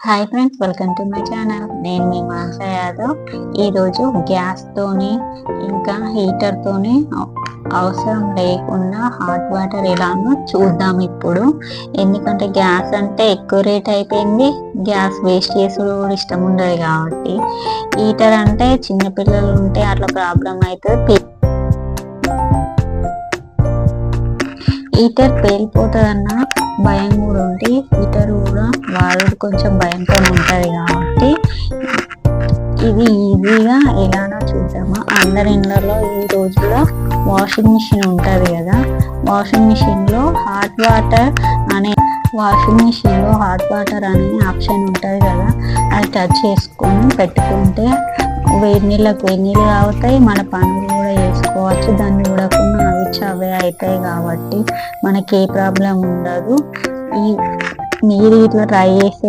Hi friends, welcome to my channel. నేను మీ మానస యాదవ్. ఈరోజు గ్యాస్తోని ఇంకా హీటర్తోని అవసరం లేకుండా హాట్ వాటర్ ఎలానో చూద్దాం ఇప్పుడు. ఎందుకంటే గ్యాస్ అంటే ఎక్కువ రేట్ అయిపోయింది. గ్యాస్ వేస్ట్ చేసుడు కూడా ఇష్టం ఉండదు కాబట్టి, హీటర్ అంటే చిన్నపిల్లలు ఉంటే అట్లా ప్రాబ్లం అవుతుంది. హీటర్ పేలిపోతుందన్న భయం కూడా ఉంది. హీటర్ కూడా వాడు కొంచెం భయంతో ఉంటుంది కాబట్టి ఇది ఈజీగా ఎలానో చూద్దామా. అందరి ఇళ్ళలో ఈ రోజుల్లో వాషింగ్ మిషన్ ఉంటుంది కదా, వాషింగ్ మిషన్లో హాట్ వాటర్ అనే ఆప్షన్ ఉంటుంది కదా, అది టచ్ చేసుకొని పెట్టుకుంటే వేడి నీళ్ళకు వేడి నీళ్ళు అవుతాయి, మన పనులు కూడా చేసుకోవచ్చు. దాన్ని చూడకుండా అవి అవే అవుతాయి కాబట్టి మనకి ఏ ప్రాబ్లం ఉండదు. మీరు ఇట్లా ట్రై చేసే